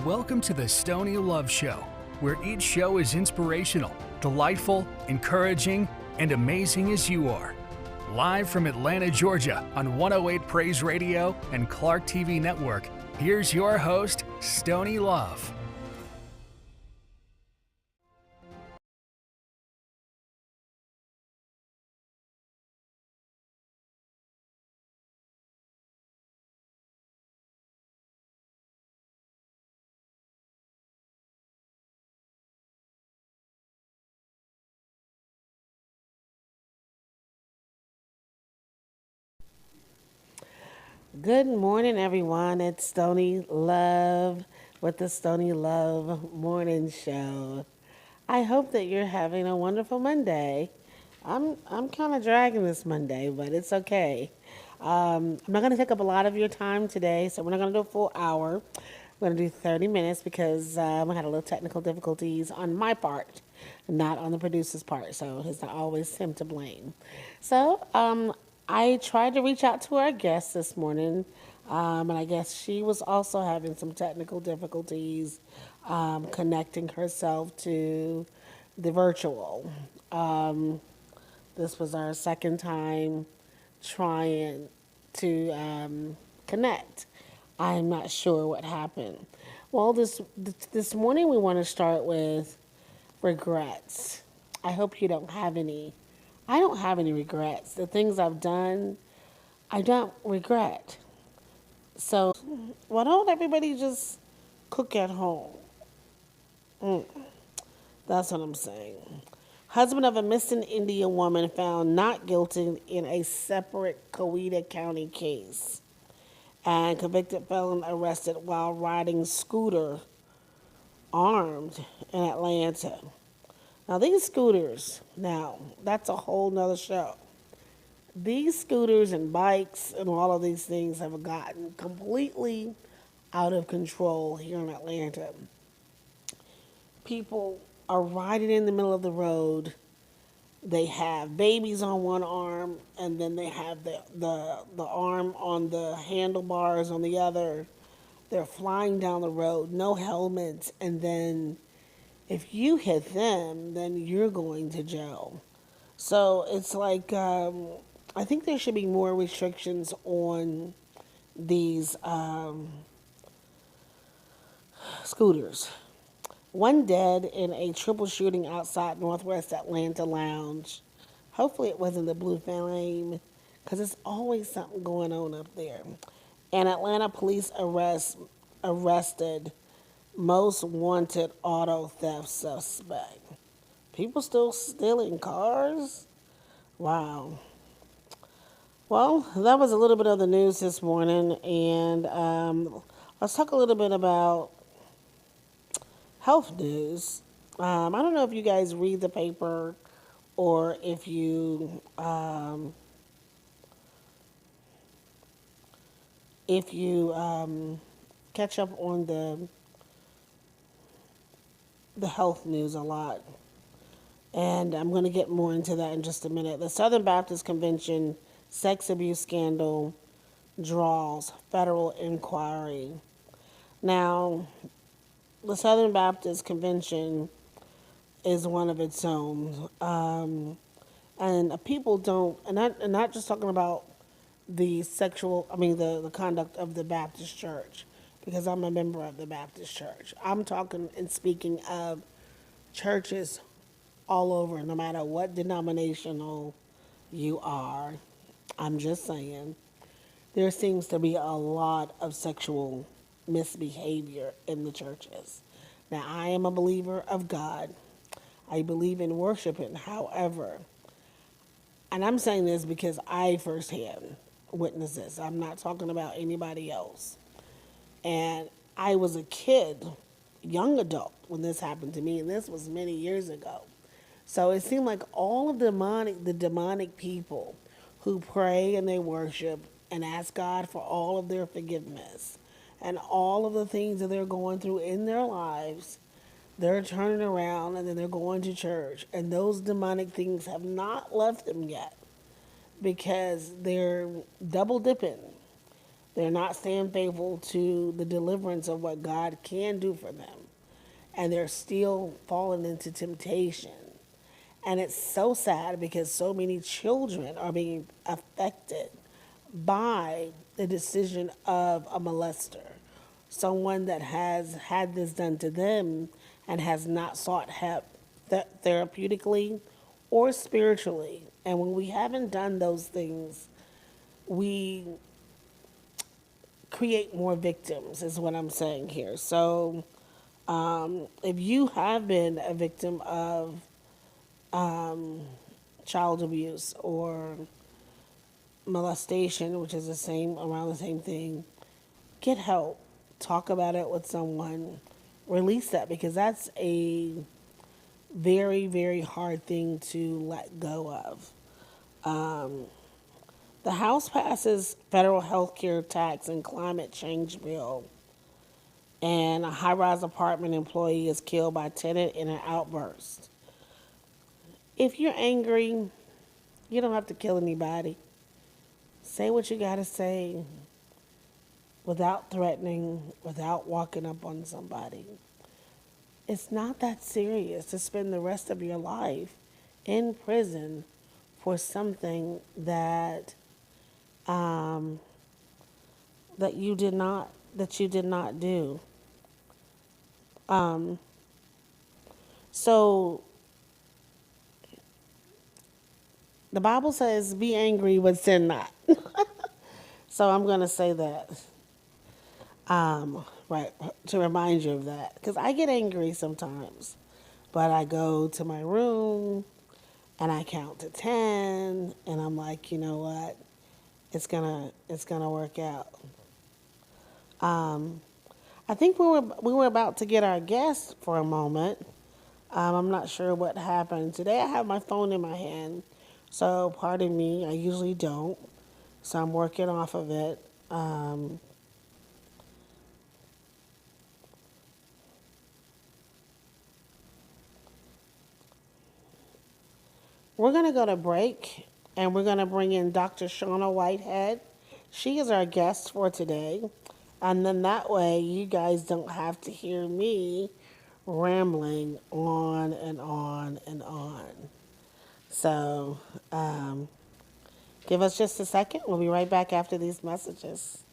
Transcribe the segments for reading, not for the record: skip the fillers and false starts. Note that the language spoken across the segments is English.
Welcome to the Stoney Love Show, where each show is inspirational, delightful, encouraging, and amazing as you are. Live from Atlanta, Georgia on 108 Praise Radio and Clark TV Network, here's your host, Stoney Love. Good morning, everyone. It's Stoney Love with the Stoney Love Morning Show. I hope that you're having a wonderful Monday. I'm kind of dragging this Monday, but it's okay. I'm not going to take up a lot of your time today, so we're not going to do a full hour. We're going to do 30 minutes because I had a little technical difficulties on my part, not on the producer's part, so it's not always him to blame. So, I tried to reach out to our guest this morning, and I guess she was also having some technical difficulties connecting herself to the virtual. This was our second time trying to connect. I'm not sure what happened. Well, this morning we want to start with regrets. I hope you don't have any. I don't have any regrets. The things I've done, I don't regret. So, why don't everybody just cook at home? That's what I'm saying. Husband of a missing Indian woman found not guilty in a separate Coweta County case. And convicted felon arrested while riding scooter armed in Atlanta. Now these scooters, that's a whole nother show. These scooters and bikes and all of these things have gotten completely out of control here in Atlanta. People are riding in the middle of the road. They have babies on one arm, and then they have the arm on the handlebars on the other. They're flying down the road, no helmets, and then if you hit them, then you're going to jail. So it's like, I think there should be more restrictions on these scooters. One dead in a triple shooting outside Northwest Atlanta lounge. Hopefully it wasn't the Blue Flame, because there's always something going on up there. And Atlanta police arrested most wanted auto theft suspect. People still stealing cars? Wow. Well, that was a little bit of the news this morning, and let's talk a little bit about health news. I don't know if you guys read the paper or if you catch up on the health news a lot. And I'm going to get more into that in just a minute. The Southern Baptist Convention sex abuse scandal draws federal inquiry. Now, the Southern Baptist Convention is one of its own. And people don't, and not just talking about the the conduct of the Baptist Church, because I'm a member of the Baptist Church. I'm talking and speaking of churches all over, no matter what denominational you are. I'm just saying, there seems to be a lot of sexual misbehavior in the churches. Now, I am a believer of God. I believe in worshiping. However, and I'm saying this because I firsthand witnessed this. I'm not talking about anybody else. And I was a kid, young adult, when this happened to me, and this was many years ago. So it seemed like all of the demonic people who pray and they worship and ask God for all of their forgiveness and all of the things that they're going through in their lives, they're turning around and then they're going to church. And those demonic things have not left them yet because they're double dipping. They're not staying faithful to the deliverance of what God can do for them. And they're still falling into temptation. And it's so sad because so many children are being affected by the decision of a molester, someone that has had this done to them and has not sought help therapeutically or spiritually. And when we haven't done those things, we create more victims, is what I'm saying here. So if you have been a victim of child abuse or molestation, which is the same around the same thing, get help. Talk about it with someone. Release that because that's a very, very hard thing to let go of. The House passes federal health care tax and climate change bill, and a high rise apartment employee is killed by tenant in an outburst. If you're angry, you don't have to kill anybody. Say what you got to say without threatening, without walking up on somebody. It's not that serious to spend the rest of your life in prison for something um, that you did not do. So the Bible says, "Be angry, but sin not." So I'm gonna say that, right, to remind you of that, because I get angry sometimes, but I go to my room and I count to 10, and I'm like, you know what? It's gonna work out. I think we were about to get our guest for a moment. I'm not sure what happened today. I have my phone in my hand, so pardon me. I usually don't, so I'm working off of it. We're gonna go to break, and we're gonna bring in Dr. Shauna Whitehead. She is our guest for today, and then that way you guys don't have to hear me rambling on and on and on. So, give us just a second. We'll be right back after these messages.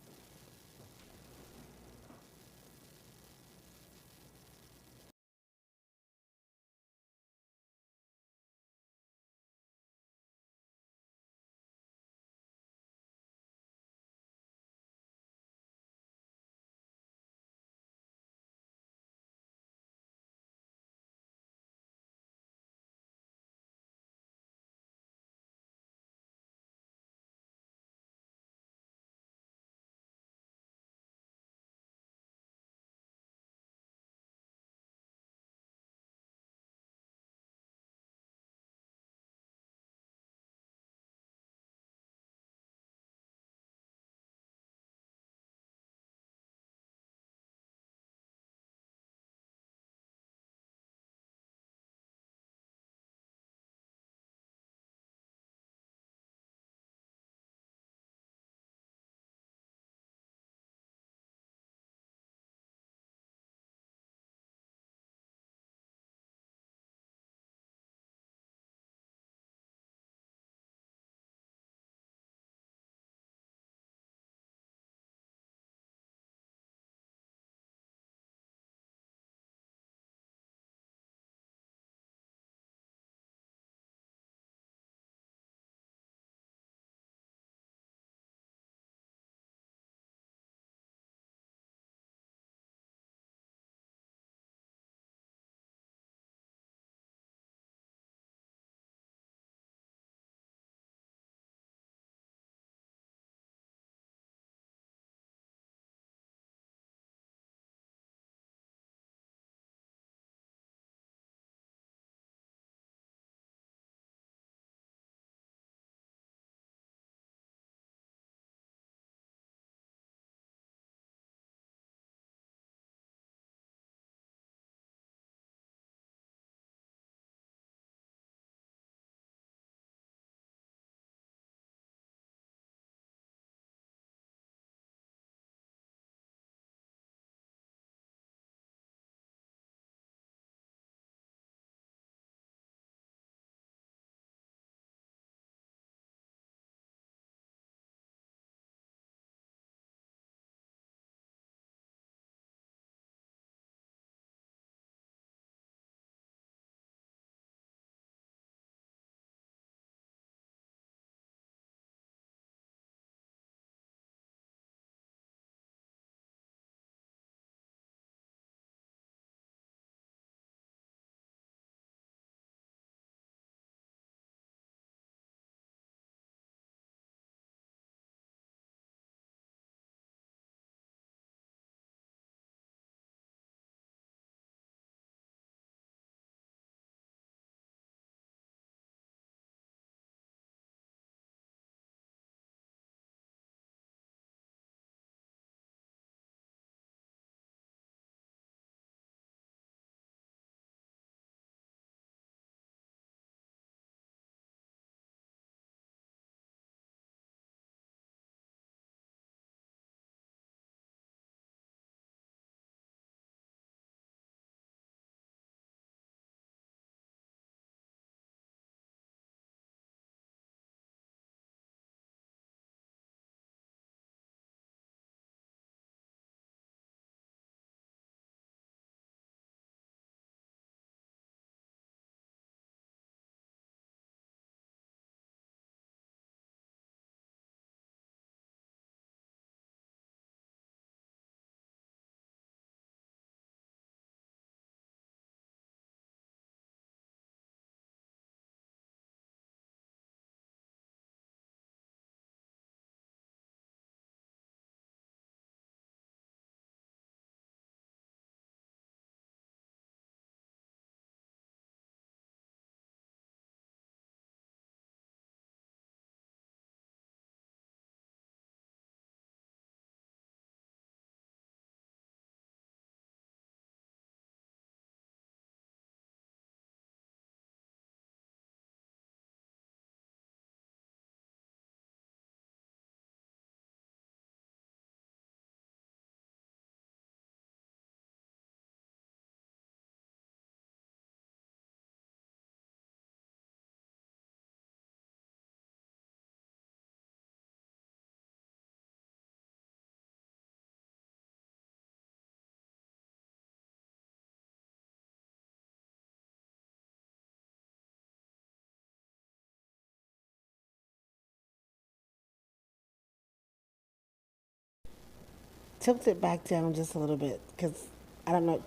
tilt it back down just a little bit because I don't know.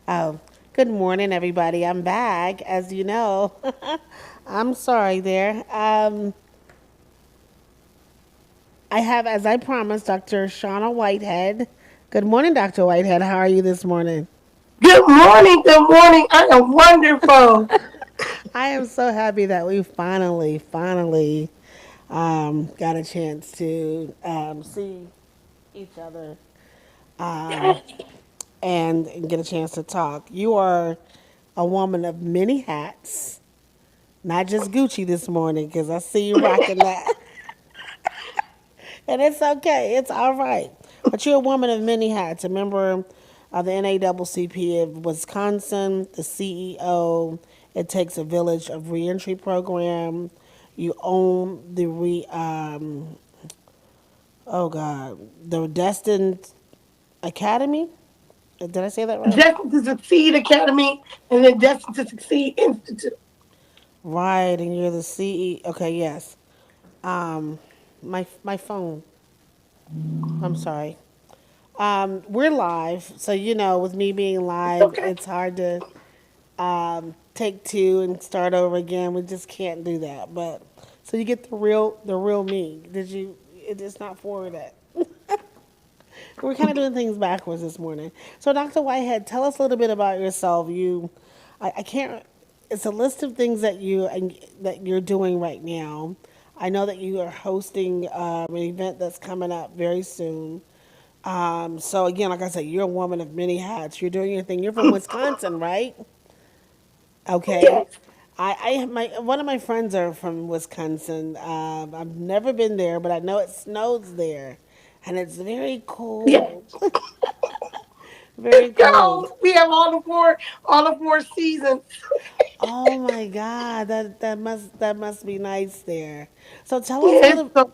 Oh, good morning, everybody. I'm back, as you know. I'm sorry there. I have, as I promised, Dr. Shauna Whitehead. Good morning, Dr. Whitehead. How are you this morning? Good morning. Good morning. I am wonderful. I am so happy that we finally got a chance to see each other and get a chance to talk. You are a woman of many hats, not just Gucci this morning, because I see you rocking that. And it's okay, it's all right. But you're a woman of many hats, a member of the NAACP of Wisconsin, the CEO. It takes a village of reentry program. You own the oh God, the Destined Academy. Did I say that right? Destined to Succeed Academy and then Destined to Succeed Institute. Right, and you're the CEO. Okay, yes. Um, my phone. I'm sorry. We're live, so with me being It's live, okay. it's hard to take two and start over again. We just can't do that. But so you get the real me. Did you? It's not forward that. We're kind of doing things backwards this morning. So Dr. Whitehead, tell us a little bit about yourself. I can't. It's a list of things that you're doing right now. I know that you are hosting an event that's coming up very soon. So again, like I said, you're a woman of many hats. You're doing your thing. You're from Wisconsin, right? Okay. Yes. My one of my friends are from Wisconsin. I've never been there, but I know it snows there, and it's very Yes. cold. Very Go. cold. We have all the four seasons. Oh my God, that must be nice there. So tell us Yes. So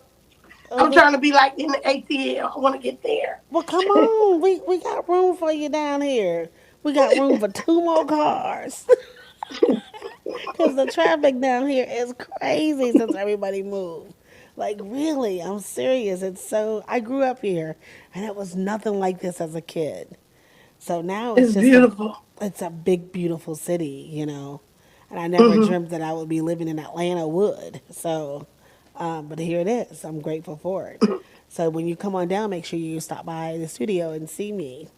a I'm little. trying to be like in the ATL. I want to get there. Well, come on, we got room for you down here. We got room for two more cars. Because the traffic down here is crazy since everybody moved. Like, really, I'm serious. I grew up here, and it was nothing like this as a kid. So now It's beautiful. it's a big, beautiful city. And I never Hmm. dreamt that I would be living in Atlanta would. So, but here it is. I'm grateful for it. So when you come on down, make sure you stop by the studio and see me.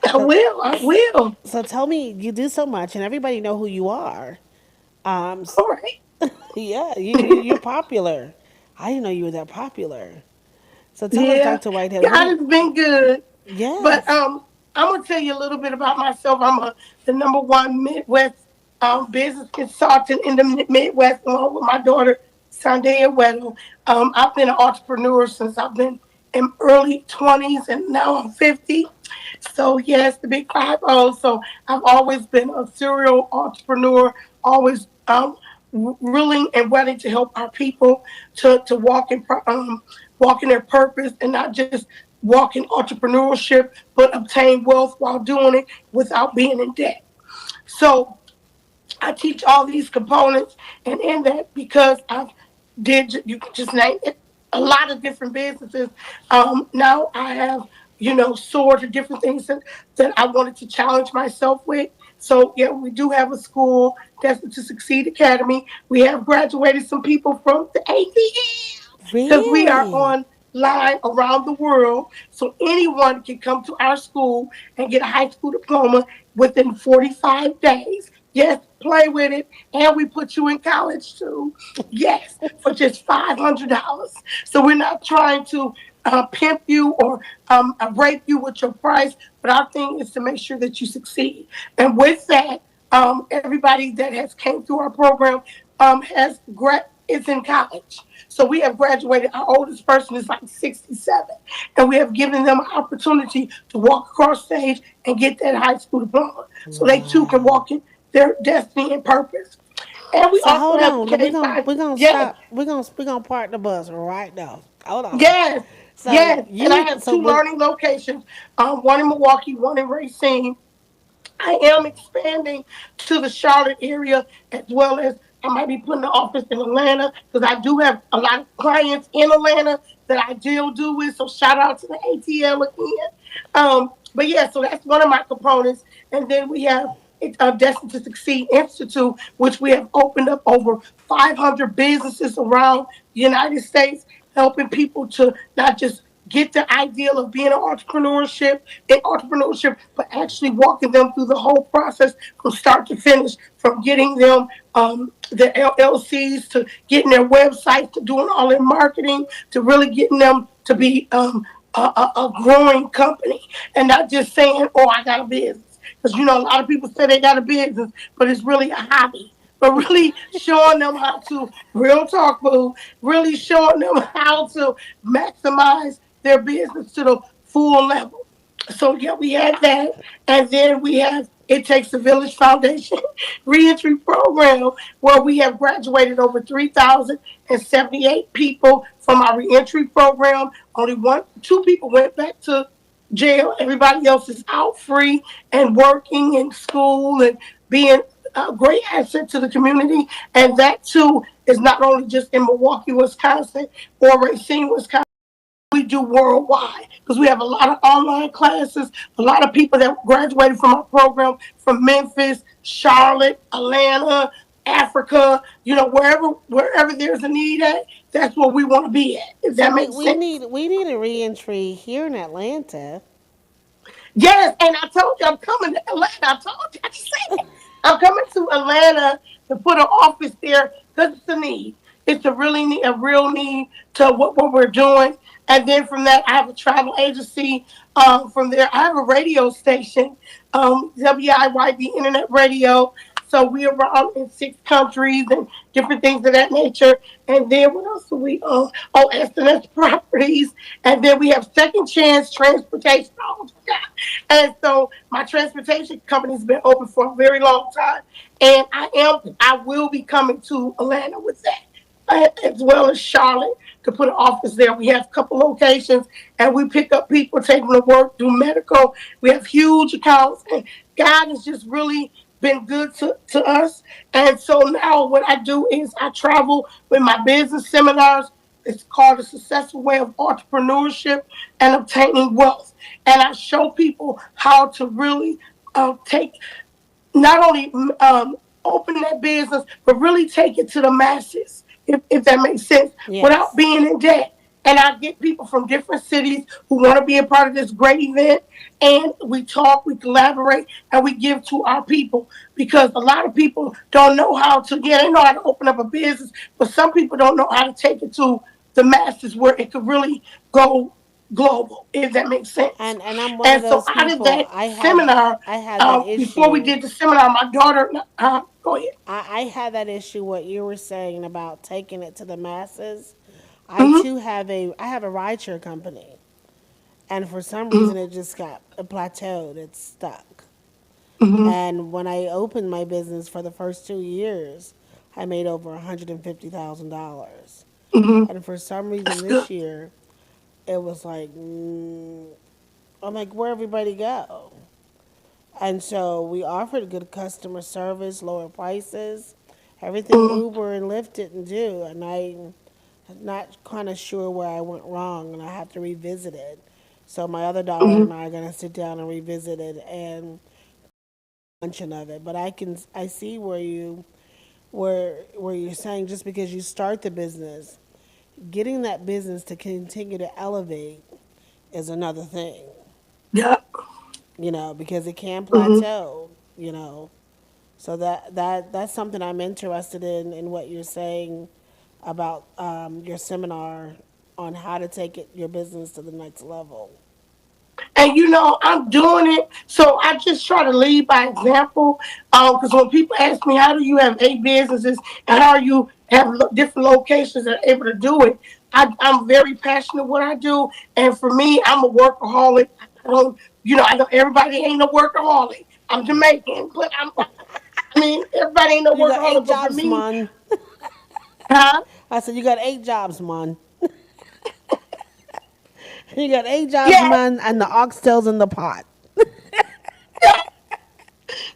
I So, will. I will. so tell me, you do so much, and everybody know who you are. Um, All right. Yeah, you're popular. I didn't know you were that popular. So tell us, Yeah. Dr. Whitehead, what do God you? has been good. But Yes, I'm gonna tell you a little bit about myself. The number one Midwest business consultant in the Midwest, along with my daughter Sandea Weddle. I've been an entrepreneur since I've been in early 20s, and now I'm 50. So yes, the big 50. So I've always been a serial entrepreneur, always willing and willing to help our people to walk in their purpose and not just walk in entrepreneurship, but obtain wealth while doing it without being in debt. So I teach all these components, and in that, because I've did you can just name it a lot of different businesses. Now I have soared to different things that I wanted to challenge myself with. So yeah, we do have a school, Destined to Succeed Academy. We have graduated some people from the ATL because we are really, online around the world. So anyone can come to our school and get a high school diploma within 45 days. Yes, play with it. And we put you in college too. Yes, for just $500. So we're not trying to pimp you or rape you with your price, but our thing is to make sure that you succeed. And with that, everybody that has came through our program is in college. So we have graduated. Our oldest person is like 67, and we have given them an opportunity to walk across stage and get that high school diploma, so they too can wow. walk in their destiny and purpose. And we So also hold have the on, K five. we're gonna Yes, stop. We're gonna park the bus right now. Hold on. yes, So yes. And I you have so two when learning locations. One in Milwaukee, one in Racine. I am expanding to the Charlotte area as well as I might be putting an office in Atlanta because I do have a lot of clients in Atlanta that I deal do with. So shout out to the ATL again. But yeah, so that's one of my components. And then we have Destined to Succeed Institute, which we have opened up over 500 businesses around the United States, helping people to not just get the ideal of being an entrepreneurship, but actually walking them through the whole process from start to finish, from getting them the LLCs to getting their websites to doing all their marketing to really getting them to be a growing company and not just saying, "Oh, I got a business." Because a lot of people say they got a business, but it's really a hobby. But really showing them how to real talk, boo. Really showing them how to maximize their business to the full level. So yeah, we had that, and then we have It Takes a Village Foundation reentry program, where we have graduated over 3,078 people from our reentry program. Only two people went back to jail. Everybody else is out free and working in school and being a great asset to the community. And that too is not only just in Milwaukee, Wisconsin, or Racine, Wisconsin. We do worldwide because we have a lot of online classes, a lot of people that graduated from our program from Memphis, Charlotte, Atlanta, Africa, wherever there's a need at, that's where we want to be at, if So that we, makes we sense. need we need a reentry here in Atlanta. Yes, and I told you I'm coming to Atlanta. I told you, I just said it. I'm coming to Atlanta to put an office there because it's a need. It's a real need to what we're doing. And then from that, I have a travel agency. From there, I have a radio station, WIYB Internet Radio. So we are around in 6 countries and different things of that nature. And then what else do we own? Oh, SNS Properties. And then we have Second Chance Transportation. Oh, yeah. And so my transportation company's been open for a very long time. And I will be coming to Atlanta with that. As well as Charlotte to put an office there. We have a couple locations and we pick up people, take them to work, do medical. We have huge accounts and God has just really been good to us. And so now what I do is I travel with my business seminars. It's called The Successful Way of Entrepreneurship and Obtaining Wealth. And I show people how to really take not only open that business, but really take it to the masses, if that makes sense, without Yes. being in debt. And I get people from different cities who want to be a part of this great event. And we talk, we collaborate, and we give to our people. Because a lot of people don't know how to, yeah, they know how to open up a business, but some people don't know how to take it to the masses where it could really go global, if that makes sense. And I'm one of And so those out of people. that seminar, I had that before we issue. did the seminar, my daughter, go ahead. I had that issue what you were saying about taking it to the masses. I Hmm. too I have a rideshare company, and for some reason it just got plateaued. It's stuck. Hmm. And when I opened my business for the first 2 years, I made over $150,000. Hmm. And for some reason That's good. this year, it was like, I'm like, where everybody go? And so we offered good customer service, lower prices, everything Hmm. Uber and Lyft didn't do. And I'm not kind of sure where I went wrong, and I have to revisit it. So my other daughter Hmm. and I are gonna sit down and revisit it and mention of it. But I see where you're saying just because you start the business, getting that business to continue to elevate is another thing. Yeah. Because it can Hmm. plateau. So that's something I'm interested in what you're saying about your seminar on how to take your business to the next level. And I'm doing it. So I just try to lead by example. Because when people ask me, how do you have 8 businesses and how you have different locations that are able to do it? I'm very passionate what I do. And for me, I'm a workaholic. I don't, I know everybody ain't a workaholic. I'm Jamaican, but I mean, everybody ain't no You got eight workaholic. But for jobs, me, man. huh? I said you got 8 jobs, man. You got 8 jobs, Yeah. man, and the oxtails in the pot.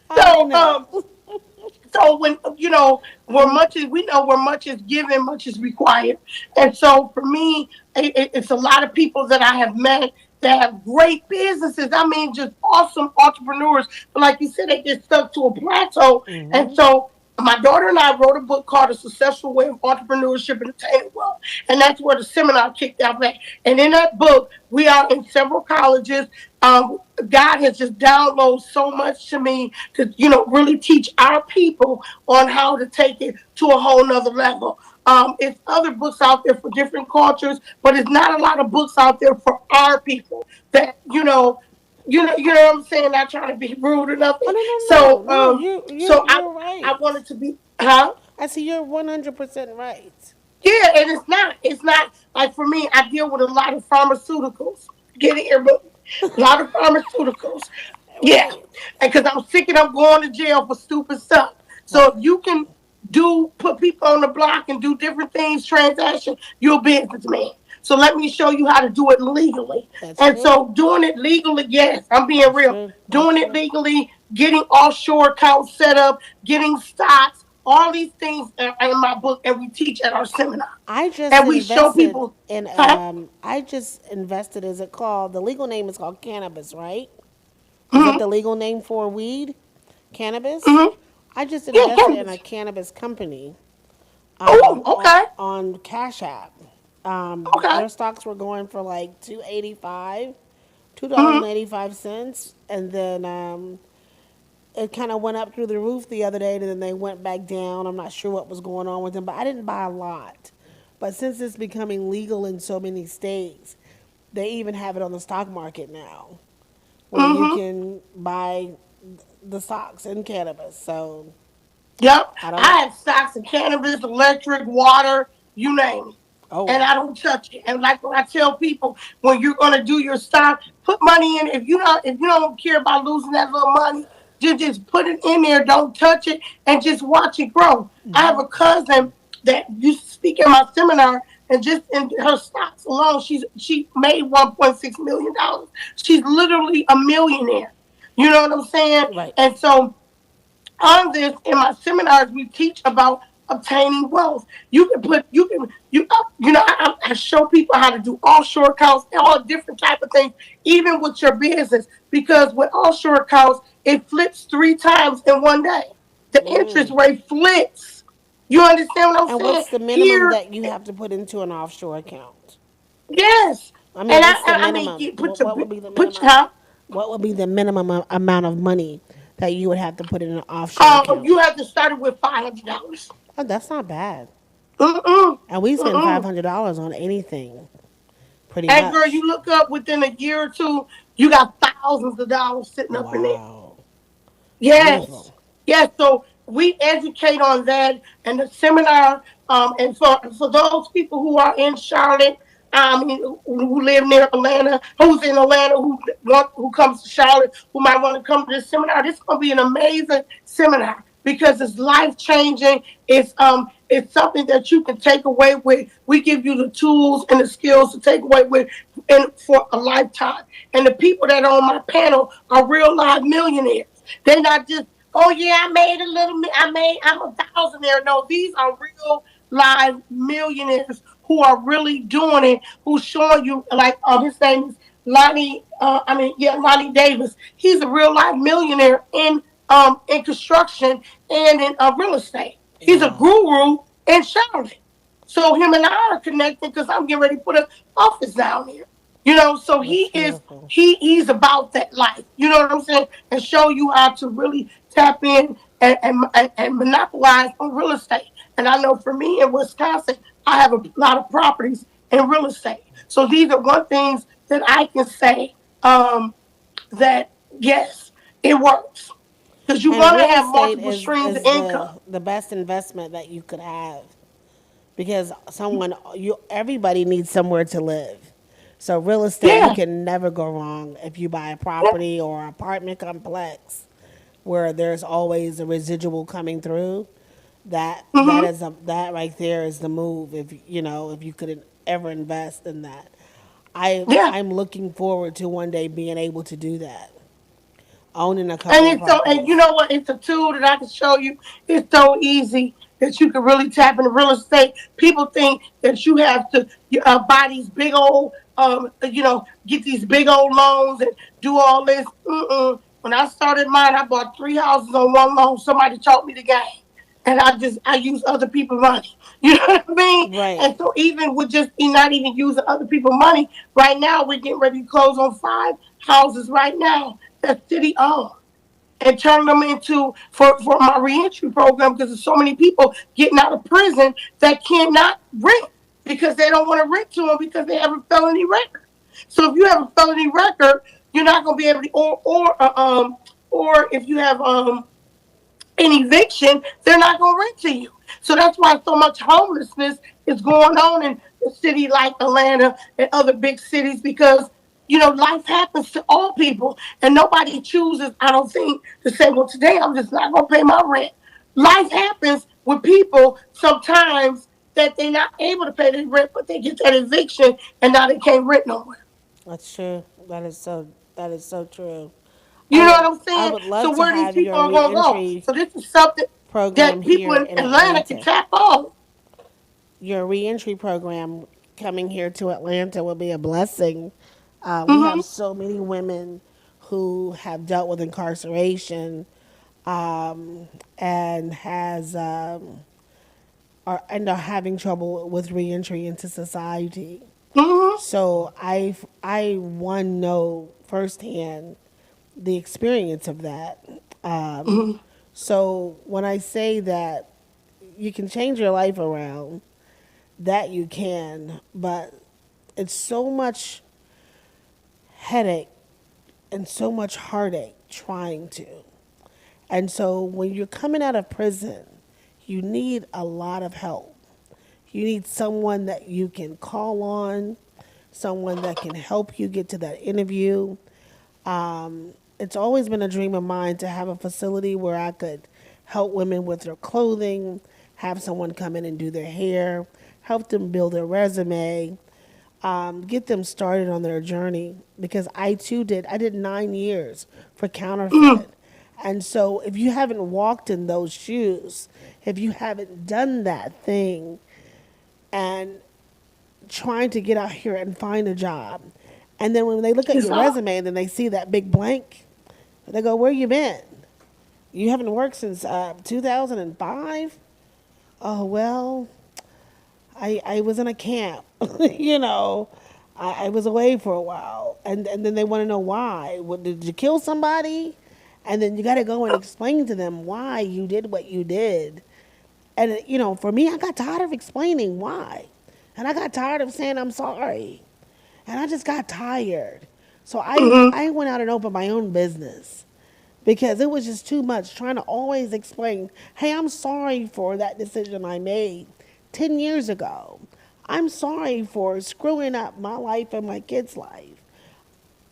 I already So, know. So when where much is we know where much is given, much is required. And so for me, it's a lot of people that I have met that have great businesses. I mean, just awesome entrepreneurs. But like you said, they get stuck to a plateau. And Mm-hmm. so my daughter and I wrote a book called A Successful Way of Entrepreneurship and Attaining Wealth. And that's where the seminar kicked out at. And in that book, we are in several colleges. God has just downloaded so much to me to, really teach our people on how to take it to a whole nother level. It's other books out there for different cultures, but it's not a lot of books out there for our people that, what I'm saying, not trying to be rude or Oh nothing. no, So, no, no, no! so You're I right. wanted to be, huh? I see you're 100% right. Yeah, and it's not like for me, I deal with a lot of pharmaceuticals. Get it here, but a lot of pharmaceuticals. Yeah, Right, and because I'm sick and I'm going to jail for stupid stuff. So right. if you can put people on the block and do different things, transaction, you're a businessman. So let me show you how to do it legally. That's And true. so doing it legally, yes, I'm being That's real. true. That's Doing it true. legally, getting offshore accounts set up, getting stocks, all these things are in my book, and we teach at our seminar. I just And we show invested people, in huh? I just invested, is it called, the legal name is called cannabis, right? Is that Mm-hmm, the legal name for weed? Cannabis? mm-hmm. I just Yeah, invested in a cannabis. cannabis company Oh, okay, on Cash App. okay. Their stocks were going for like 285, two dollars Mm-hmm. and 85 cents, and then it kind of went up through the roof the other day, and then they went back down. I'm not sure what was going on with them, but I didn't buy a lot. But since it's becoming legal in so many states, they even have it on the stock market now, where you Mm-hmm. can buy the stocks in cannabis. So Yep. I don't. I have stocks in cannabis, electric, water, you name it. And Oh, I don't touch it. And like when I tell people, when you're gonna do your stock, put money in it. If you don't care about losing that little money, just put it in there. Don't touch it and just watch it grow. I have a cousin that used to speak at my seminar, and just in her stocks alone, she made $1.6 million. She's literally a millionaire. You know what I'm saying? right. And so on this in my seminars we teach about obtaining wealth. You can put I show people how to do offshore accounts and all different type of things, even with your business, because with offshore accounts it flips 3 times in one day. The interest rate flips. You understand what I'm And saying what's the minimum here? that you have to put into an offshore account? Yes. I And mean, i what's the i mean minimum? you put What, your what would be the put minimum? your What would be the minimum amount of money that you would have to put in an offshore account? you have to start it with $500. Oh, that's not bad. Mm-mm. And we spend Mm-mm. $500 on anything, pretty And girl, much. you look up within a year or two, you got thousands of dollars sitting up in there. Wow, Yes, beautiful. yes. So we educate on that and the seminar. And for those people who are in Charlotte, who live near Atlanta, who's in Atlanta, who comes to Charlotte, who might want to come to this seminar. This is going to be an amazing seminar because it's life changing. It's something that you can take away with. We give you the tools and the skills to take away with, and for a lifetime. And the people that are on my panel are real live millionaires. They're not just, oh yeah, I made a little, I'm a thousandaire. No, these are real live millionaires who are really doing it, who's showing you, like, his name is Lonnie Davis. He's a real life millionaire in construction and in real estate. He's a Wow, guru in Charlotte. So him and I are connected because I'm getting ready to put an office down here. So that's he is beautiful. he's about that life. You know what I'm saying? And show you how to really tap in and monopolize on real estate. And I know for me in Wisconsin, I have a lot of properties in real estate. So these are one things that I can say, that yes, it works. Because you And want to real have estate multiple is streams of is income. the best investment that you could have, because everybody needs somewhere to live. So real estate, you Yeah. can never go wrong if you buy a Yeah. property or apartment complex where there's always a residual coming through. That Mm-hmm. is that right there is the move. If you could ever invest in that, Yeah. I'm looking forward to one day being able to do that. owning a couple And of it's so, and you properties. know what? It's a tool that I can show you. It's so easy that you can really tap into real estate. People think that you have to buy these big old, get these big old loans and do all this. Mm-mm. When I started mine, I bought 3 houses on one loan. Somebody taught me the game. And I use other people's money. You know what I mean? Right. And so even with just not even using other people's money, right now we're getting ready to close on 5 houses right now that's city owned and turn them into for my reentry program because there's so many people getting out of prison that cannot rent because they don't want to rent to them because they have a felony record. So if you have a felony record, you're not going to be able to or if you have an eviction, they're not going to rent to you. So that's why so much homelessness is going on in a city like Atlanta and other big cities because life happens to all people, and nobody chooses. I don't think to say, "Well, today I'm just not going to pay my rent." Life happens with people sometimes that they're not able to pay their rent, but they get that eviction, and now they can't rent nowhere. That's true. That is so true. You know what I'm I saying? would So love to where these have people your are going to go? reentry So this is something program that people here in in Atlanta can Atlanta. tap on. Your reentry program coming here to Atlanta will be a blessing. We Hmm. have so many women who have dealt with incarceration um, and are having trouble with reentry into society. Hmm. So I one know firsthand the experience of that. Um, Hmm. so when I say that you can change your life around, that you can, but it's so much headache and so much heartache trying to. And so when you're coming out of prison, you need a lot of help. You need someone that you can call on, someone that can help you get to that interview. It's always been a dream of mine to have a facility where I could help women with their clothing, have someone come in and do their hair, help them build their resume, get them started on their journey. Because I too I did 9 years for Hmm. counterfeit. And so if you haven't walked in those shoes, if you haven't done that thing and trying to get out here and find a job, and then when they look at It's your hard. resume and then they see that big blank, they go, "Where you been? You haven't worked since 2005?" Oh, well, I was in a camp, you know. I was away for a while, and then they want to know why. What, did you kill somebody? And then you got to go and explain to them why you did what you did. And for me, I got tired of explaining why, and I got tired of saying I'm sorry, and I just got tired. So Hmm. I went out and opened my own business because it was just too much trying to always explain, hey, I'm sorry for that decision I made 10 years ago. I'm sorry for screwing up my life and my kids' life.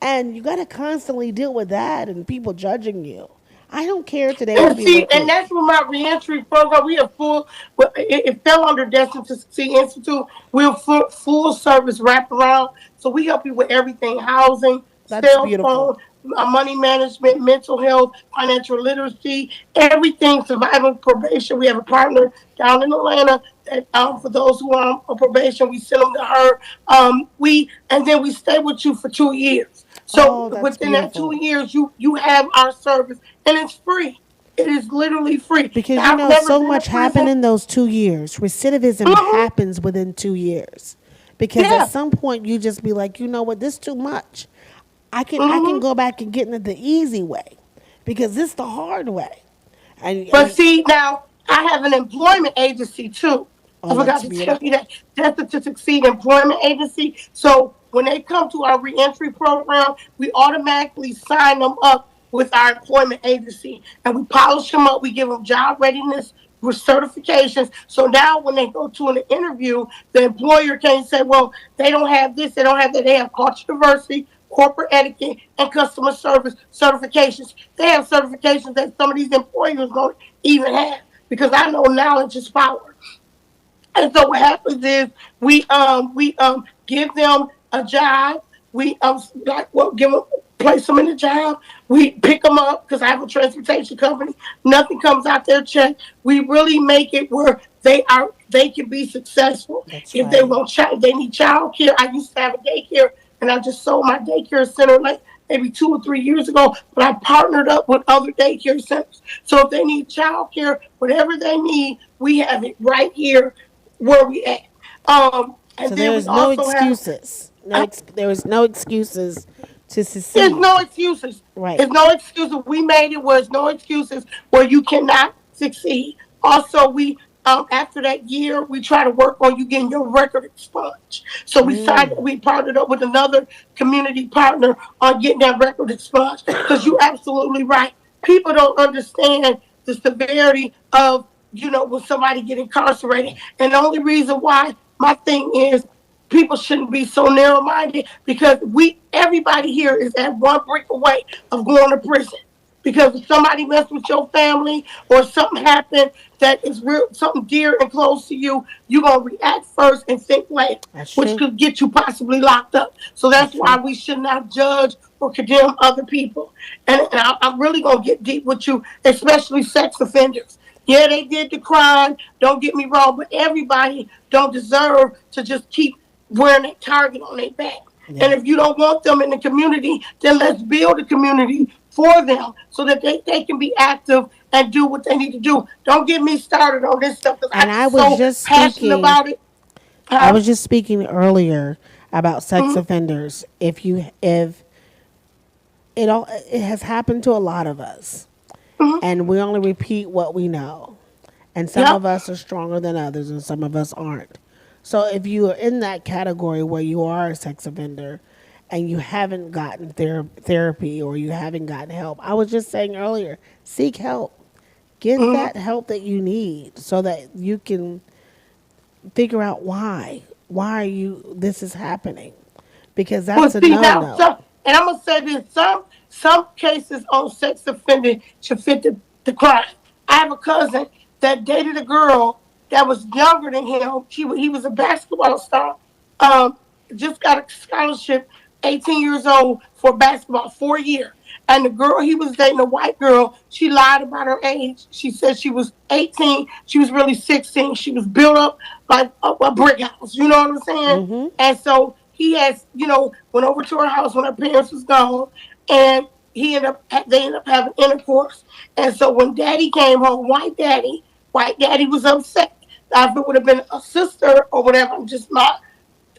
And you got to constantly deal with that and people judging you. I don't care today what And people see, and think. that's what my reentry program. We are full. Well, it fell under Destined to Succeed Institute. We're full service wraparound. So we help you with everything: housing, That's cell beautiful. phone, money management, mental health, financial literacy, everything. Surviving probation. We have a partner down in Atlanta that for those who are on probation, we send them to her. And then we stay with you for 2 years. So Oh, that's within that two beautiful. years, you have our service, and it's free. It is literally free. Because Now, I've never so been in much happened prison. in those 2 years. Recidivism Hmm. happens within 2 years. Because at Yeah. some point you just be like, you know what, this is too much. I can Hmm. go back and get it the easy way. Because this the hard way. But And see, now I have an employment agency too. I oh, forgot that's to tell you beautiful. that. Destined to Succeed Employment Agency. So when they come to our reentry program, we automatically sign them up with our employment agency and we polish them up. We give them job readiness with certifications. So now when they go to an interview, the employer can't say, well, they don't have this, they don't have that. They have culture diversity, corporate etiquette, and customer service certifications. They have certifications that some of these employers don't even have because I know knowledge is power. And so what happens is we give them a job. We like well give them. place them in a job. We pick them up because I have a transportation company. Nothing comes out their check. We really make it where they can be successful. That's If they right. want they need child care. I used to have a daycare, and I just sold my daycare center like maybe 2 or 3 years ago. But I partnered up with other daycare centers. So if they need child care, whatever they need, we have it right here where we at. And So then there we is no also have. excuses. There is no excuses to There's succeed. no excuses. Right. There's no excuses. We made it where there's no excuses where you cannot succeed. Also, we after that year, we try to work on you getting your record expunged. So we partnered up with another community partner on getting that record expunged. Because you're absolutely right. People don't understand the severity of when somebody get incarcerated. And the only reason why my thing is people shouldn't be so narrow minded because everybody here is at one brick away of going to prison. Because if somebody messed with your family or something happened that is real something dear and close to you, you're gonna react first and think later, That's which true. could get you possibly locked up. So That's that's why true. we should not judge or condemn other people. And I'm really gonna get deep with you, especially sex offenders. Yeah, they did the crime. Don't get me wrong, but everybody don't deserve to just keep wearing a target on their back. And Yeah. if you don't want them in the community, then let's build a community for them so that they can be active and do what they need to do. Don't get me started on this stuff because And I'm just so passionate about it. I Huh? was just speaking earlier about sex Mm-hmm. offenders. If it has happened to a lot of us, Mm-hmm. and we only repeat what we know. And some Yep. of us are stronger than others, and some of us aren't. So if you are in that category where you are a sex offender and you haven't gotten therapy or you haven't gotten help, I was just saying earlier, seek help. Get Mm-hmm. that help that you need so that you can figure out why you this is happening, because Well, that's a see no now, no. and I'm gonna say this: some cases on sex offending should fit the crime. I have a cousin that dated a girl that was younger than him. He was a basketball star. Um, just got a scholarship, 18 years old for basketball, 4 year. And the girl he was dating, a white girl, she lied about her age. She said she was 18. She was really 16. She was built up like a brick house. You know what I'm saying? And so he has, went over to her house when her parents was gone, and they ended up having intercourse. And so when Daddy came home, white daddy was upset. If it would have been a sister or whatever, I'm just not.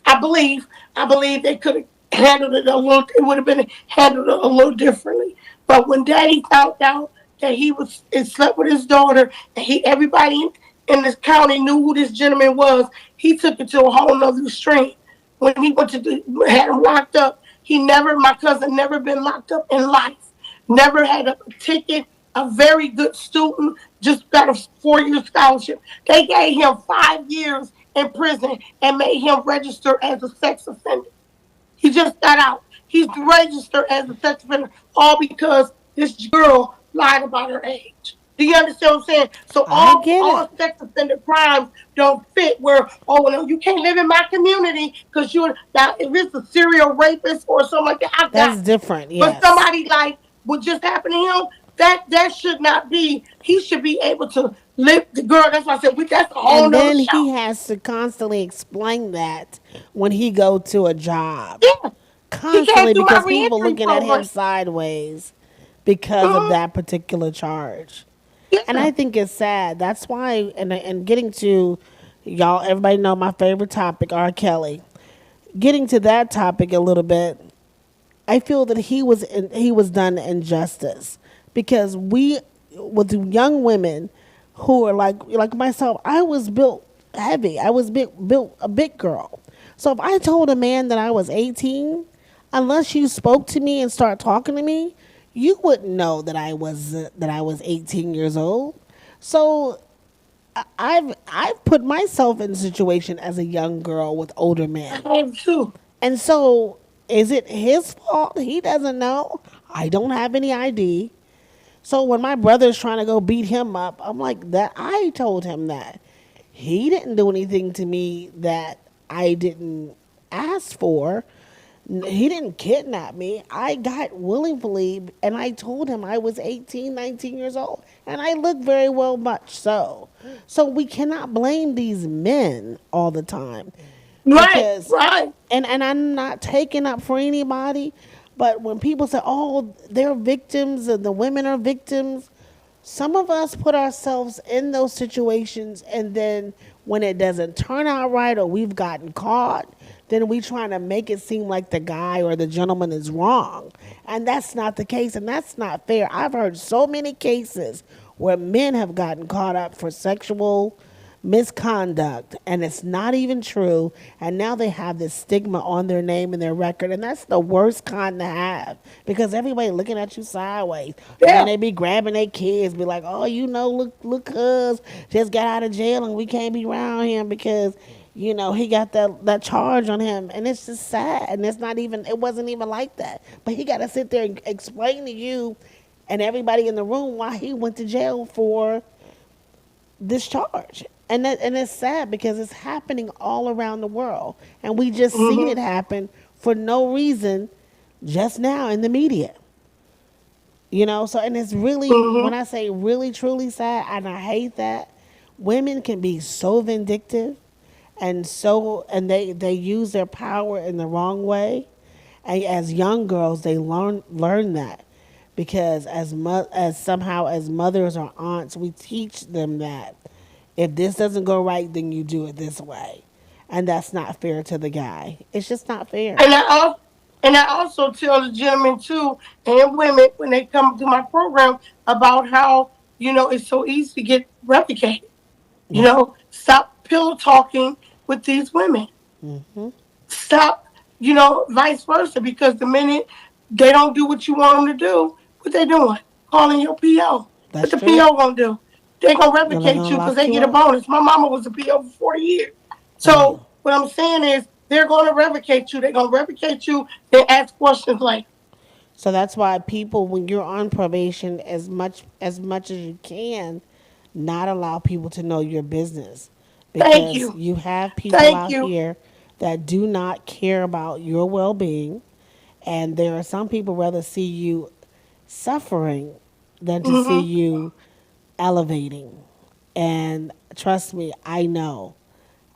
I believe, I believe they could have handled it a little. It would have been handled a little differently. But when Daddy found out that he slept with his daughter, and everybody in this county knew who this gentleman was, he took it to a whole nother extreme. When he had him locked up, my cousin never been locked up in life. Never had a ticket. A very good student, just got a 4 year scholarship. They gave him 5 years in prison and made him register as a sex offender. He just got out. He's registered as a sex offender, all because this girl lied about her age. Do you understand what I'm saying? So I all get it. all sex offender crimes don't fit where, oh no, you can't live in my community because you're now if it's a serial rapist or something like that, I got That's you. different. But Yes. somebody like what just happened to him, that should not be. He should be able to live the girl. That's why I said that's a whole And nother then show. he has to constantly explain that when he go to a job. Yeah. He came Constantly, through my because people reentry looking at him program. sideways because of Mm-hmm. that particular charge. And Yeah. I think it's sad. That's why, and getting to y'all, everybody know my favorite topic, R. Kelly. Getting to that topic a little bit, I feel that he was done injustice, because we, with young women who are like myself, I was built heavy. I was built a big girl. So if I told a man that I was 18, unless you spoke to me and start talking to me, you wouldn't know that I was 18 years old. So I've put myself in a situation as a young girl with older men. I am too. And so, is it his fault? He doesn't know. I don't have any ID. So when my brother's trying to go beat him up, I'm like, that I told him that. He didn't do anything to me that I didn't ask for. He didn't kidnap me. I got willingly, and I told him I was 18, 19 years old. And I look very well, much so. So we cannot blame these men all the time Right, because, right. and I'm not taking up for anybody, but when people say, oh, they're victims and the women are victims, some of us put ourselves in those situations, and then when it doesn't turn out right or we've gotten caught, then we trying to make it seem like the guy or the gentleman is wrong. And that's not the case, and that's not fair. I've heard so many cases where men have gotten caught up for sexual misconduct and it's not even true, and now they have this stigma on their name and their record, and that's the worst kind to have because everybody looking at you sideways. Then Yeah. they be grabbing their kids, be like, oh, look cuz just got out of jail and we can't be around him because he got that charge on him, and it's just sad, and it wasn't even like that, but he got to sit there and explain to you and everybody in the room why he went to jail for discharge. And it's sad because it's happening all around the world. And we just seen it Mm-hmm. happen for no reason just now in the media. So and it's really, when Mm-hmm. I say really truly sad, and I hate that, women can be so vindictive and they use their power in the wrong way. And as young girls, they learn that because as somehow as mothers or aunts, we teach them that if this doesn't go right, then you do it this way, and that's not fair to the guy. It's just not fair. And I also tell the gentlemen too and women when they come to my program about how it's so easy to get replicated. Yep. Stop pillow talking with these women. Stop, vice versa, because the minute they don't do what you want them to do, what they doing? Calling your PO. What That's the true. PO gonna do? They gonna Then they're replicate gonna you because lock they you get a up. bonus. My mama was a PO for 40 years. Right. So what I'm saying is they're gonna replicate you. They're gonna replicate you. They ask questions like, So that's why people, when you're on probation, as much as you can, not allow people to know your business, "Thank because you, you have people thank out you." here that do not care about your well-being, and there are some people rather see you suffering than to see Hmm. you elevating. And trust me, I know.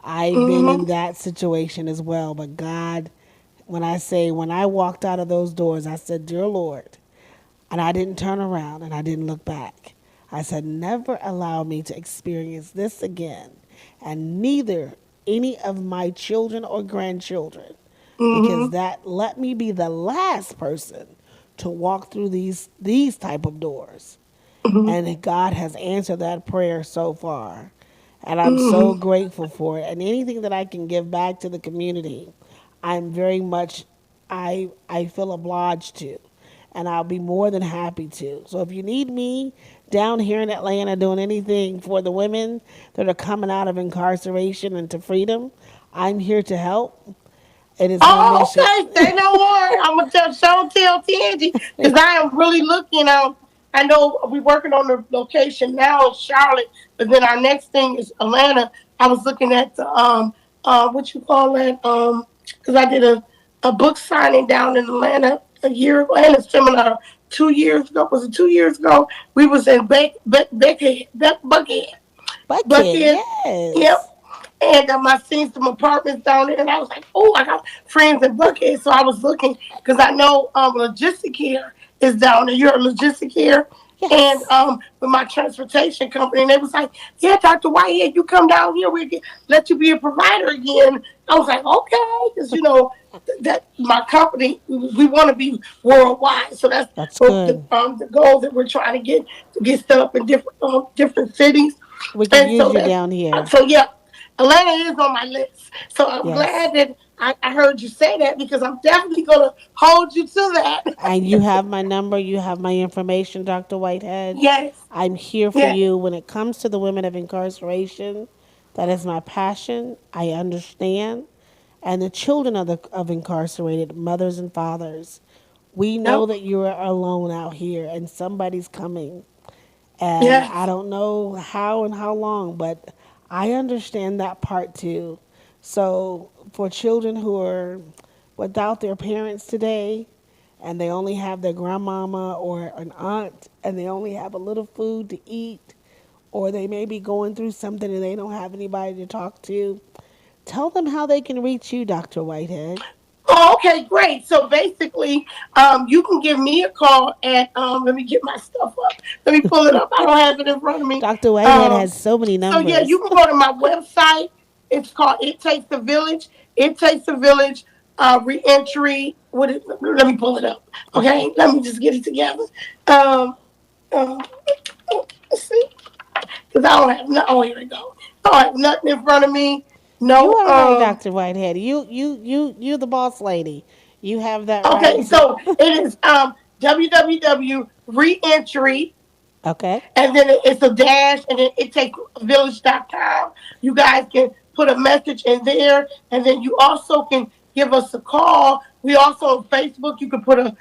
I've been in Hmm. that situation as well. But God, when I walked out of those doors, I said, Dear Lord, and I didn't turn around and I didn't look back. I said, never allow me to experience this again, and neither any of my children or grandchildren, because Hmm. that let me be the last person to walk through these type of doors. Hmm. And God has answered that prayer so far. And I'm so Hmm. grateful for it. And anything that I can give back to the community, I'm very much, I feel obliged to. And I'll be more than happy to. So if you need me down here in Atlanta doing anything for the women that are coming out of incarceration and to freedom, I'm here to help. It is my Oh, mission. okay. Say no more. I'm gonna tell Tangy because I am really looking. I know we're working on the location now in Charlotte, but then our next thing is Atlanta. I was looking at the what you call that because I did a book signing down in Atlanta a year ago and a seminar 2 years ago. Was it 2 years ago? We was in Buckhead. Buckhead, Buckhead. Yep. yes. And I seen some apartments down there, and I was like, "Oh, I got friends in Buckhead." So I was looking because I know Logistic here is down there. You're a Logistic here, and Yes. with my transportation company, and they was like, "Yeah, Dr. Whitehead, you come down here, we can let you be a provider again." I was like, "Okay," because that my company, we want to be worldwide, so that's That's the good. the goal that we're trying to get set up in different cities. We can And use so you that's down here. so yeah, Atlanta is on my list. So I'm Yes. glad that I heard you say that because I'm definitely gonna hold you to that. And you have my number, you have my information, Dr. Whitehead. Yes, I'm here for yes. you when it comes to the women of incarceration. That is my passion. I understand. And the children of incarcerated mothers and fathers. We know Yep. that you are alone out here and somebody's coming. And I Yes. don't know how and how long, but I understand that part too. So for children who are without their parents today, and they only have their grandmama or an aunt, and they only have a little food to eat, or they may be going through something and they don't have anybody to talk to, tell them how they can reach you, Dr. Whitehead. Oh, okay, great. So basically, you can give me a call at let me get my stuff up. Let me pull it up. I don't have it in front of me. Dr. Whitehead Um, has so many so yeah, you numbers. can go to my website. It's called It Takes a Village. It Takes a Village Reentry. Let me pull it up. Okay, let me just get it together. Um, um, let's see, because I don't have no. Oh, here we go. I don't have nothing in front of me. You No. are right, Dr. Whitehead. You the boss lady. You have that right. Okay, so it is www reentry, Okay. and then it's a dash, and then it takes village.com. You guys can put a message in there, and then you also can give us a call. We also on Facebook. You can put a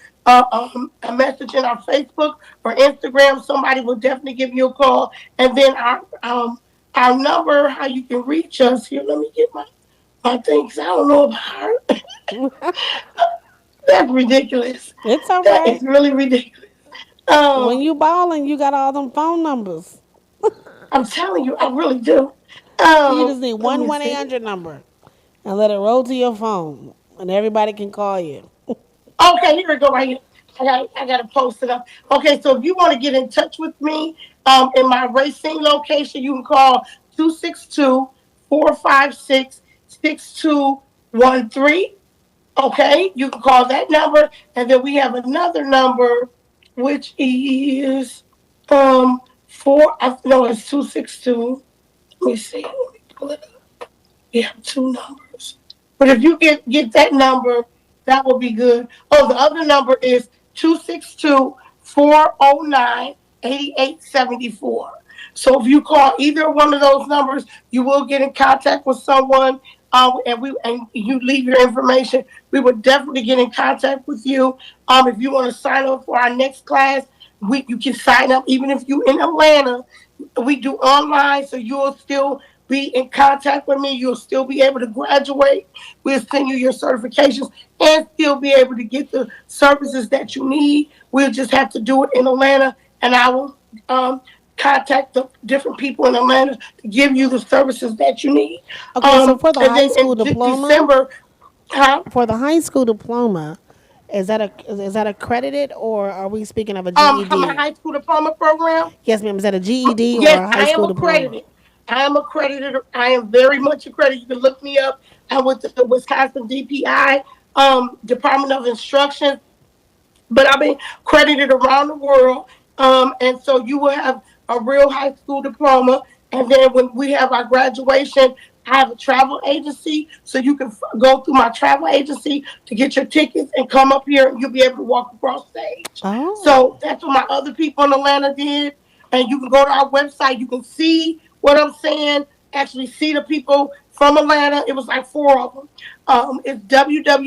message in our Facebook or Instagram. Somebody will definitely give you a call, and then our number, how you can reach us. Here, let me get my things. I don't know about that's ridiculous. It's all That right. is really ridiculous. When Um, you balling, you got all them phone numbers. I'm telling you, I really do. You just need Let one me one eight see. hundred number and let it roll to your phone, and everybody can call you. Okay, here we go right here. I gotta post it up. Okay, so if you want to get in touch with me, in my racing location, you can call 262-456-6213. Okay, you can call that number, and then we have another number, which is four. I know it's 262. Let me see. Let me pull it up. We have two numbers. But if you get that number, that will be good. Oh, the other number is 262-409-8874. So if you call either one of those numbers, you will get in contact with someone, and you leave your information. We would definitely get in contact with you. If you want to sign up for our next class, you can sign up even if you in Atlanta. We do online, so you'll still be in contact with me. You'll still be able to graduate. We'll send you your certifications and still be able to get the services that you need. We'll just have to do it in Atlanta, and I will contact the different people in Atlanta to give you the services that you need. Okay, so for the And high then school in diploma, December, huh? for the high school diploma, is that accredited, or are we speaking of a My GED? high school diploma program. Yes, ma'am. Is that a GED or Yes, a high I am school diploma? accredited. I am accredited. I am very much accredited. You can look me up. I'm with the Wisconsin DPI, Department of Instruction, but I've been credited around the world. And so you will have a real high school diploma. And then when we have our graduation, I have a travel agency, so you can go through my travel agency to get your tickets and come up here, and you'll be able to walk across stage. Oh, So that's what my other people in Atlanta did. And you can go to our website. You can see what I'm saying. Actually, see the people from Atlanta. It was like four of them. It's DESTINED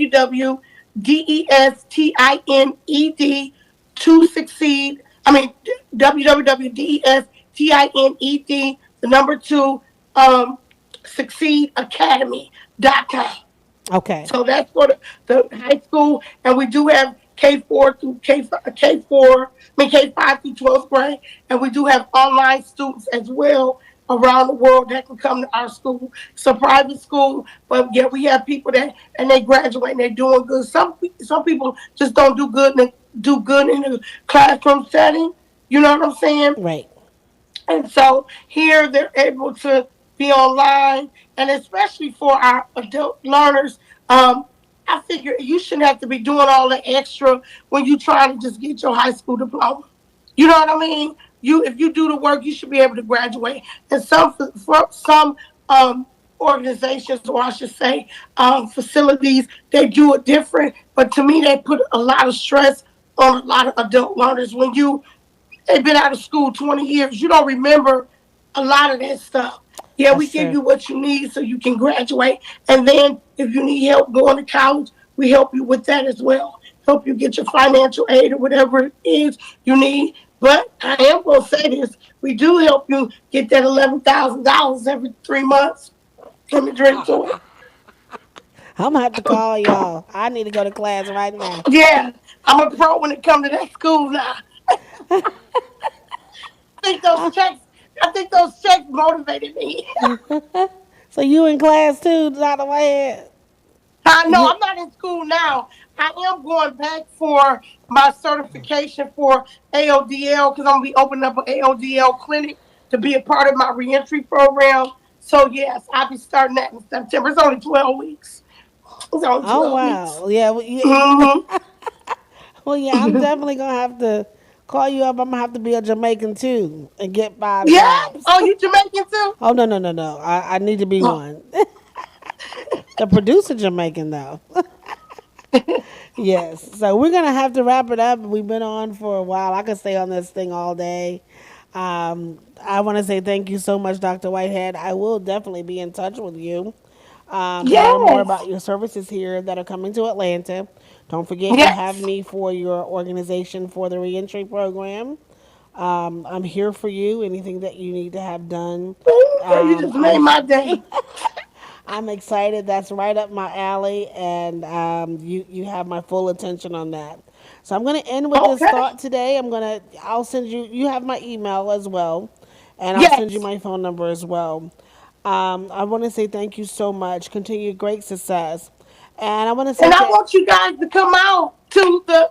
to succeed. I mean, www.DESTINED, the number two, um, succeedacademy.com. okay. So that's for the high school, and we do have K4 through K4, K5 through 12th grade, and we do have online students as well around the world that can come to our school. It's a private school, but yeah, we have people that and they graduate and they're doing good. Some people just don't do good in the classroom setting. You know what I'm saying? Right. And so here they're able to be online, and especially for our adult learners, I figure you shouldn't have to be doing all the extra when you try to just get your high school diploma. You know what I mean? If you do the work, you should be able to graduate. And some organizations, or I should say, facilities, they do it different. But to me, they put a lot of stress on a lot of adult learners when they've been out of school 20 years. You don't remember a lot of that stuff. Yeah, we That's give true. you what you need so you can graduate. And then if you need help going to college, we help you with that as well. Help you get your financial aid or whatever it is you need. But I am going to say this. We do help you get that $11,000 every 3 months. Let me drink to it. I'm gonna have to call y'all. I need to go to class right now. Yeah, I'm a pro when it comes to that school now. I think those checks. I think those checks motivated me. So you in class too, Dr. Whitehead? I know You I'm not in school now. I am going back for my certification for AODL because I'm gonna be opening up an AODL clinic to be a part of my reentry program. So yes, I'll be starting that in September. It's only 12 weeks. It's only Oh 12 weeks. wow. Yeah, Hmm. well yeah, I'm definitely gonna have to call you up. I'm gonna have to be a Jamaican too and get five Yeah. jobs. Oh, you Jamaican too? Oh no. I need to be Oh. one. The producer Jamaican though. Yes. So we're gonna have to wrap it up. We've been on for a while. I could stay on this thing all day. I want to say thank you so much, Dr. Whitehead. I will definitely be in touch with you to learn more Yes. about your services here that are coming to Atlanta. Don't forget you have Yes. me for your organization for the reentry program. I'm here for you. Anything that you need to have done. Ooh, girl, you Um, just made I'm my day. I'm excited. That's right up my alley, and you have my full attention on that. So I'm going to end with this Okay. thought today. I'll send you. You have my email as well, and I'll send you Yes. my phone number as well. I want to say thank you so much. Continue great success, and I want to say And I want you guys to come out to the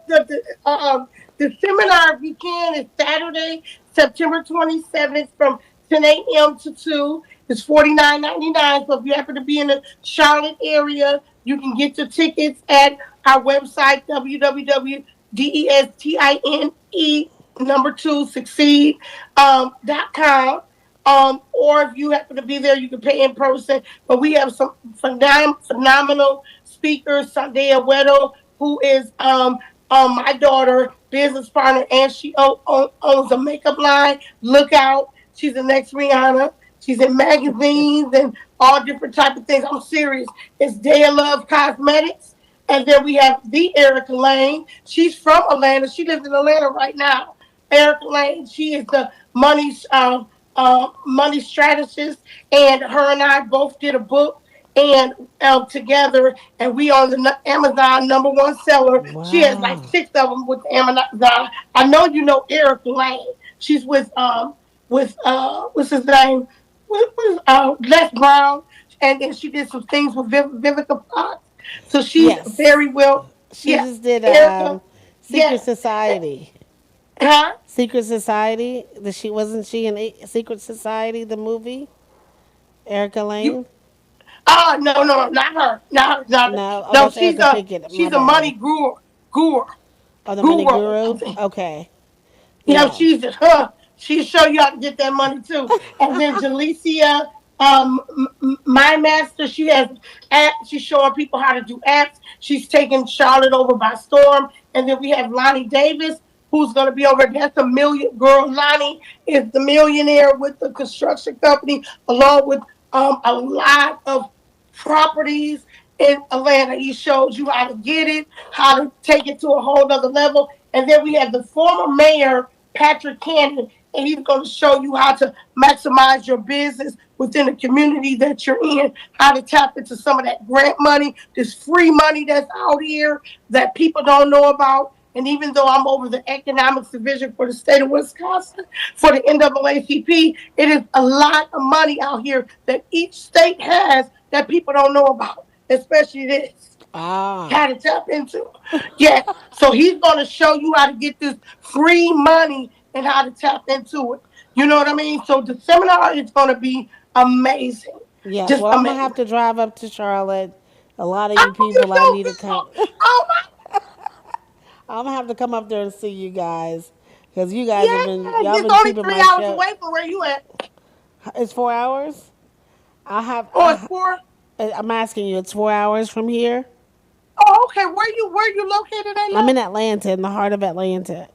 seminar if you can. It's Saturday, September 27th from 10 a.m. to 2. It's $49.99. So if you happen to be in the Charlotte area, you can get your tickets at our website, www.destine number two succeed dot com. Or if you happen to be there, you can pay in person. But we have some phenomenal speakers. Sunday Awedo, who is my daughter, business partner, and she owns a makeup line. Look out. She's the next Rihanna. She's in magazines and all different type of things. I'm serious. It's Day of Love Cosmetics. And then we have the Erica Lane. She's from Atlanta. She lives in Atlanta right now. Erica Lane. She is the money strategist, and her and I both did a book and together, and we are the Amazon number one seller. She has like wow, six of them with Amazon. I know you know Erica Lane. She's with what's his name? With Les Brown, and then she did some things with Vivica Fox. So she's yes, very well. she Yeah, just did Erica. Secret Yes. Society. Huh? Secret Society. She wasn't she in Secret Society the movie? Erica You Lane. no, not her. Not her. Not her. No, oh, No, that's Erica Pickett. My she's a money bad. guru. Oh, the Money Guru, I Guru. think. Okay. You know, Yes. she's just her. She'll show you how to get that money too. And then Jalicia, my master, she has apps. She's showing people how to do apps. She's taking Charlotte over by storm. And then we have Lonnie Davis, who's going to be over. That's a million girl. Lonnie is the millionaire with the construction company, along with a lot of properties in Atlanta. He shows you how to get it, how to take it to a whole other level. And then we have the former mayor, Patrick Cannon, and he's going to show you how to maximize your business within the community that you're in, how to tap into some of that grant money, this free money that's out here that people don't know about. And even though I'm over the economics division for the state of Wisconsin, for the NAACP, it is a lot of money out here that each state has that people don't know about, especially this. Ah. How to tap into. Yeah. So he's going to show you how to get this free money and how to tap into it. You know what I mean? So the seminar is going to be amazing. Yes. Just Well, I'm gonna amazing. have to drive up to Charlotte. A lot of you Oh, you're people, I so need to come. beautiful. Oh my. I'm gonna have to come up there and see you guys because you guys have Yeah. been y'all It's been only keeping three my hours show. away from where you at. It's 4 hours. I have. Oh, it's four. I'm asking you. It's 4 hours from here. Oh, okay. Where you located at, I'm love? in Atlanta, in the heart of Atlanta.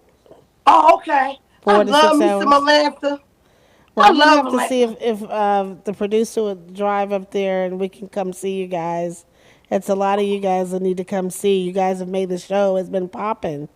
Oh, okay. I Four to love six me some hours. Atlanta. Well, I I'm gonna love have to see Atlanta. if the producer would drive up there and we can come see you guys. It's a lot of you guys that need to come see. You guys have made the show. It's been popping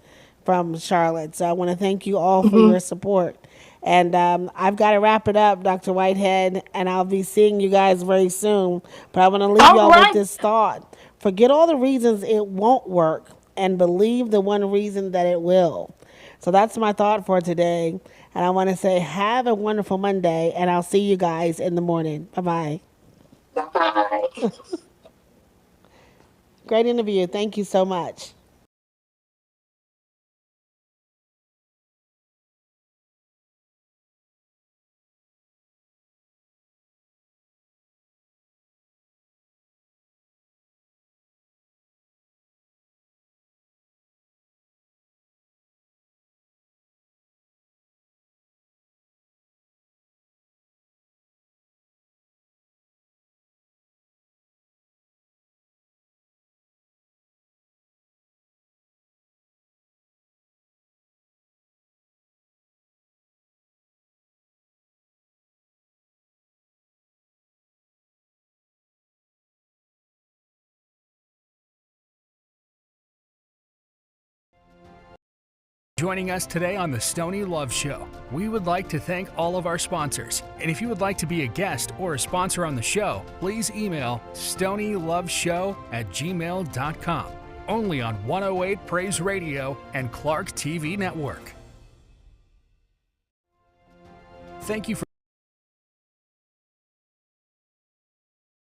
from Charlotte. So I want to thank you all for Hmm. your support. And I've got to wrap it up, Dr. Whitehead, and I'll be seeing you guys very soon. But I want to leave All y'all with right. this thought. Forget all the reasons it won't work and believe the one reason that it will. So that's my thought for today. And I want to say, have a wonderful Monday, and I'll see you guys in the morning. Bye bye. Bye. Great interview. Thank you so much. Joining us today on the Stoney Love Show. We would like to thank all of our sponsors. And if you would like to be a guest or a sponsor on the show, please email StoneyLoveShow@gmail.com. Only on 108 Praise Radio and Clark TV Network. Thank you for